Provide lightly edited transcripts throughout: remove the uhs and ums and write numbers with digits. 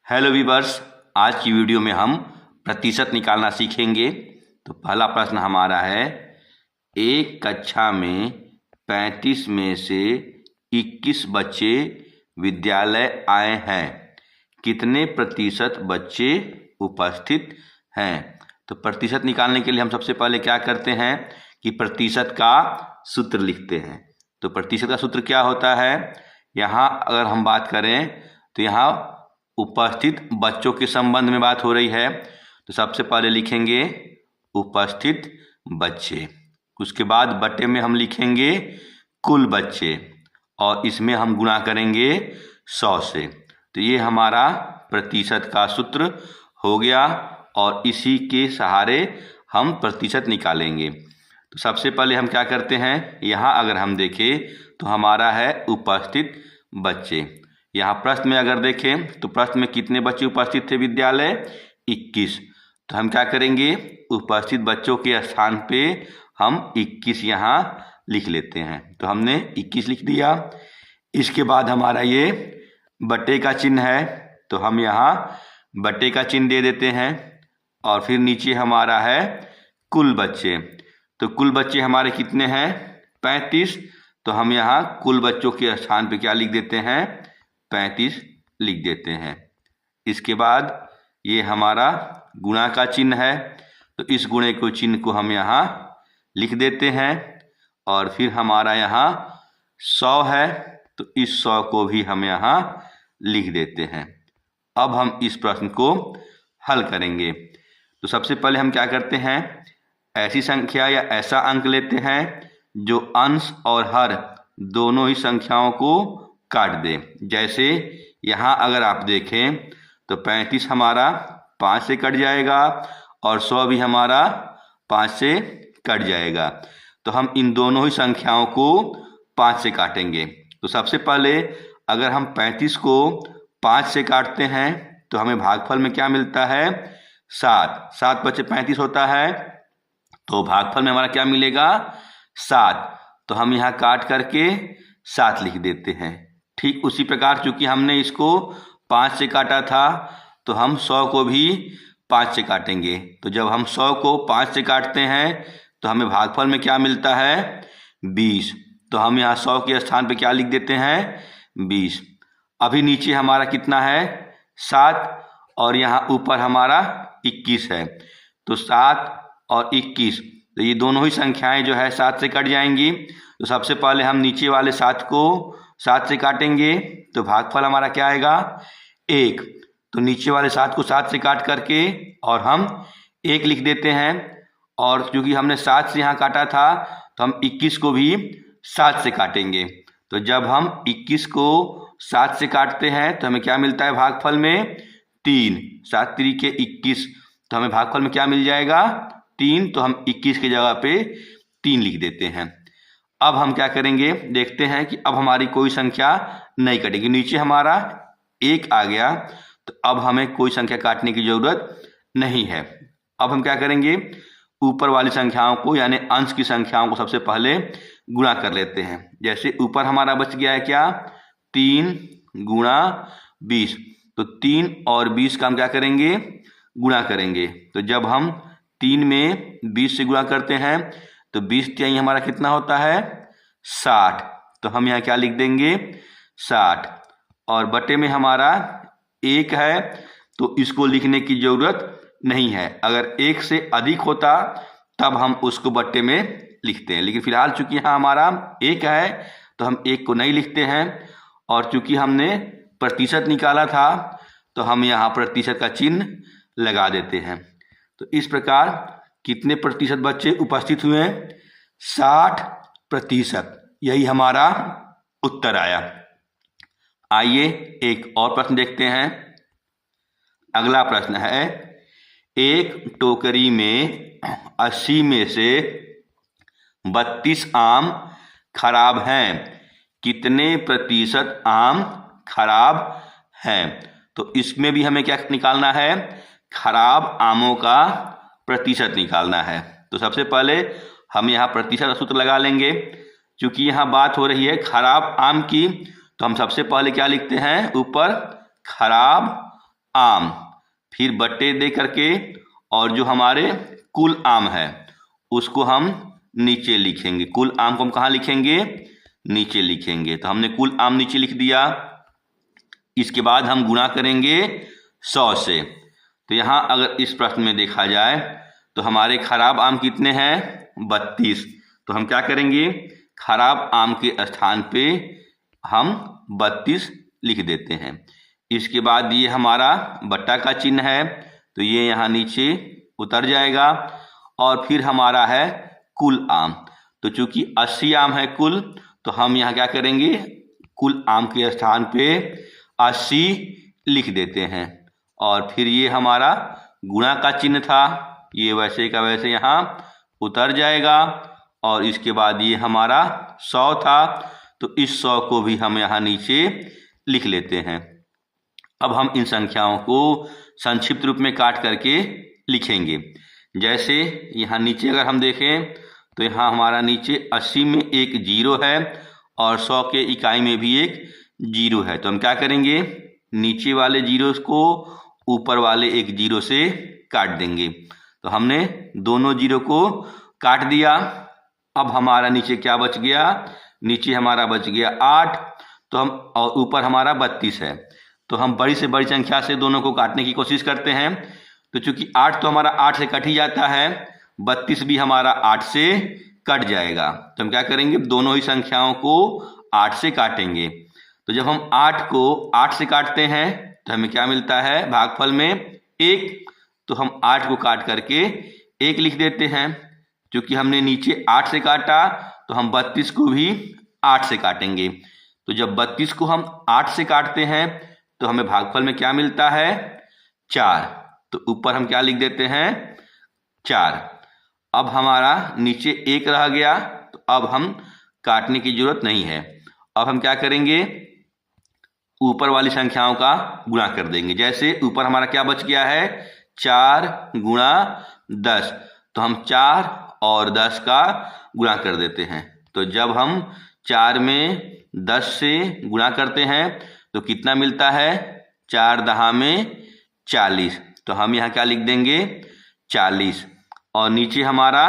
Hello viewers, आज की video में हम प्रतिशत निकालना सीखेंगे। तो पहला प्रश्न हमारा है, एक कक्षा में 35 में से 21 बच्चे विद्यालय आए हैं, कितने प्रतिशत बच्चे उपस्थित हैं। तो प्रतिशत निकालने के लिए हम सबसे पहले क्या करते हैं कि प्रतिशत का सूत्र लिखते हैं। तो प्रतिशत का सूत्र क्या होता है, यहाँ अगर हम बात करें तो यहाँ उपस्थित बच्चों के संबंध में बात हो रही है। तो सबसे पहले लिखेंगे उपस्थित बच्चे, उसके बाद बटे में हम लिखेंगे कुल बच्चे और इसमें हम गुणा करेंगे 100 से। तो ये हमारा प्रतिशत का सूत्र हो गया और इसी के सहारे हम प्रतिशत निकालेंगे। तो सबसे पहले हम क्या करते हैं, यहाँ अगर हम देखें तो हमारा है उपस्थित बच्चे। यहाँ प्रश्न में अगर देखें तो प्रश्न में कितने बच्चे उपस्थित थे विद्यालय, 21। तो हम क्या करेंगे, उपस्थित बच्चों के स्थान पे हम 21 यहाँ लिख लेते हैं। तो हमने 21 लिख दिया। इसके बाद हमारा ये बटे का चिन्ह है, तो हम यहाँ बटे का चिन्ह दे देते हैं और फिर नीचे हमारा है कुल बच्चे। तो कुल बच्चे हमारे कितने हैं, 35। तो हम यहाँ कुल बच्चों के स्थान पे क्या लिख देते हैं, 35 लिख देते हैं। इसके बाद ये हमारा गुणा का चिन्ह है, तो इस गुणे को चिन्ह को हम यहाँ लिख देते हैं और फिर हमारा यहाँ 100 है, तो इस 100 को भी हम यहाँ लिख देते हैं। अब हम इस प्रश्न को हल करेंगे। तो सबसे पहले हम क्या करते हैं, ऐसी संख्या या ऐसा अंक लेते हैं जो अंश और हर दोनों ही संख्याओं को काट दे। जैसे यहाँ अगर आप देखें तो 35 हमारा 5 से कट जाएगा और 100 भी हमारा 5 से कट जाएगा। तो हम इन दोनों ही संख्याओं को 5 से काटेंगे। तो सबसे पहले अगर हम 35 को 5 से काटते हैं तो हमें भागफल में क्या मिलता है, 7। 7 बचे 35 होता है, तो भागफल में हमारा क्या मिलेगा, 7। तो हम यहाँ काट करके 7 लिख देते हैं। ठीक उसी प्रकार चूंकि हमने इसको 5 से काटा था तो हम 100 को भी 5 से काटेंगे। तो जब हम 100 को 5 से काटते हैं तो हमें भागफल में क्या मिलता है, 20। तो हम यहाँ 100 के स्थान पे क्या लिख देते हैं, 20। अभी नीचे हमारा कितना है, 7 और यहाँ ऊपर हमारा 21 है। तो 7 और 21, तो ये दोनों ही संख्याएं जो है 7 से कट जाएंगी। तो सबसे पहले हम नीचे वाले 7 को 7 से काटेंगे, तो भागफल हमारा क्या आएगा, 1। तो नीचे वाले 7 को 7 से काट करके और हम 1 लिख देते हैं। और क्योंकि हमने 7 से यहाँ काटा था तो हम 21 को भी 7 से काटेंगे। तो जब हम 21 को 7 से काटते हैं तो हमें क्या मिलता है भागफल में, 3। 7 3 21, तो हमें भागफल में क्या मिल जाएगा, 3। तो हम 21 की जगह पे 3 लिख देते हैं। अब हम क्या करेंगे, देखते हैं कि अब हमारी कोई संख्या नहीं कटेगी। नीचे हमारा 1 आ गया, तो अब हमें कोई संख्या काटने की जरूरत नहीं है। अब हम क्या करेंगे, ऊपर वाली संख्याओं को यानी अंश की संख्याओं को सबसे पहले गुणा कर लेते हैं। जैसे ऊपर हमारा बच गया है क्या, 3 गुणा 20। तो 3 और 20 का हम क्या करेंगे, गुणा करेंगे। तो जब हम 3 में 20 से गुणा करते हैं तो 20 तिहाई हमारा कितना होता है, 60। तो हम यहाँ क्या लिख देंगे, 60। और बटे में हमारा 1 है, तो इसको लिखने की जरूरत नहीं है। अगर 1 से अधिक होता तब हम उसको बटे में लिखते हैं, लेकिन फिलहाल चूंकि यहाँ हमारा 1 है तो हम 1 को नहीं लिखते हैं। और चूंकि हमने प्रतिशत निकाला था तो हम यहाँ प्रतिशत का चिन्ह लगा देते हैं। तो इस प्रकार कितने प्रतिशत बच्चे उपस्थित हुए, 60%। यही हमारा उत्तर आया। आइए एक और प्रश्न देखते हैं। अगला प्रश्न है, एक टोकरी में 80 में से 32 आम खराब हैं, कितने प्रतिशत आम खराब हैं। तो इसमें भी हमें क्या निकालना है, खराब आमों का प्रतिशत निकालना है। तो सबसे पहले हम यहाँ प्रतिशत का सूत्र लगा लेंगे। क्योंकि यहाँ बात हो रही है खराब आम की, तो हम सबसे पहले क्या लिखते हैं, ऊपर खराब आम, फिर बट्टे दे करके, और जो हमारे कुल आम है उसको हम नीचे लिखेंगे। कुल आम को हम कहाँ लिखेंगे? नीचे लिखेंगे। तो हमने कुल आम नीचे लिख दिया। इसके बाद हम गुणा करेंगे 100 से। तो यहाँ अगर इस प्रश्न में देखा जाए तो हमारे खराब आम कितने हैं? 32। तो हम क्या करेंगे? खराब आम के स्थान पे हम 32 लिख देते हैं। इसके बाद ये हमारा बट्टा का चिन्ह है, तो ये यहाँ नीचे उतर जाएगा। और फिर हमारा है कुल आम। तो चूंकि 80 आम है कुल, तो हम यहाँ क्या करेंगे? कुल आम के स्थान पे 80 लिख देते हैं। और फिर ये हमारा गुणा का चिन्ह था, ये वैसे का वैसे यहाँ उतर जाएगा। और इसके बाद ये हमारा 100 था, तो इस 100 को भी हम यहाँ नीचे लिख लेते हैं। अब हम इन संख्याओं को संक्षिप्त रूप में काट करके लिखेंगे। जैसे यहाँ नीचे अगर हम देखें तो यहाँ हमारा नीचे 80 में एक 0 है और 100 के इकाई में भी एक 0 है। तो हम क्या करेंगे? नीचे वाले 0 को ऊपर वाले एक 0 से काट देंगे। तो हमने दोनों 0 को काट दिया। अब हमारा नीचे क्या बच गया? नीचे हमारा बच गया 8, तो हम, और ऊपर हमारा 32 है। तो हम बड़ी से बड़ी संख्या से दोनों को काटने की कोशिश करते हैं। तो चूंकि 8 तो हमारा 8 से कट ही जाता है, 32 भी हमारा 8 से कट जाएगा। तो हम क्या करेंगे? दोनों ही संख्याओं को 8 से काटेंगे। तो जब हम 8 को 8 से काटते हैं तो हमें क्या मिलता है? भागफल में 1। तो हम 8 को काट करके 1 लिख देते हैं। क्योंकि हमने नीचे 8 से काटा, तो हम 32 को भी 8 से काटेंगे। तो जब 32 को हम 8 से काटते हैं तो हमें भागफल में क्या मिलता है? 4। तो ऊपर हम क्या लिख देते हैं? 4। अब हमारा नीचे 1 रह गया, तो अब हम काटने की जरूरत नहीं है। अब हम क्या करेंगे? ऊपर वाली संख्याओं का गुणा कर देंगे। जैसे ऊपर हमारा क्या बच गया है? 4 गुणा 10। तो हम 4 और 10 का गुणा कर देते हैं। तो जब हम 4 में 10 से गुणा करते हैं तो कितना मिलता है? 4 दहा में 40। तो हम यहाँ क्या लिख देंगे? 40। और नीचे हमारा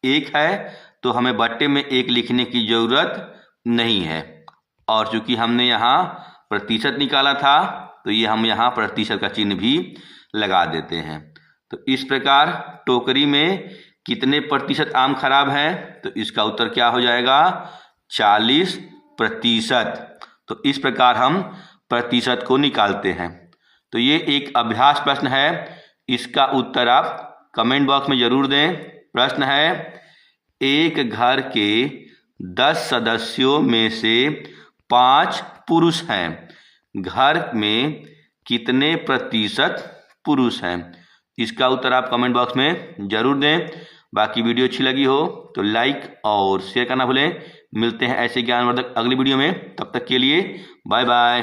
1 है, तो हमें बट्टे में 1 लिखने की जरूरत नहीं है। और चूंकि हमने यहाँ प्रतिशत निकाला था, तो ये हम यहाँ प्रतिशत का चिन्ह भी लगा देते हैं। तो इस प्रकार टोकरी में कितने प्रतिशत आम खराब हैं? तो इसका उत्तर क्या हो जाएगा? 40%। तो इस प्रकार हम प्रतिशत को निकालते हैं। तो ये एक अभ्यास प्रश्न है, इसका उत्तर आप कमेंट बॉक्स में जरूर दें। प्रश्न है, एक घर के 10 सदस्यों में से 5 पुरुष हैं, घर में कितने प्रतिशत पुरुष हैं? इसका उत्तर आप कमेंट बॉक्स में जरूर दें। बाकी वीडियो अच्छी लगी हो तो लाइक और शेयर करना भूलें। मिलते हैं ऐसे ज्ञानवर्धक अगली वीडियो में, तब तक के लिए बाय बाय।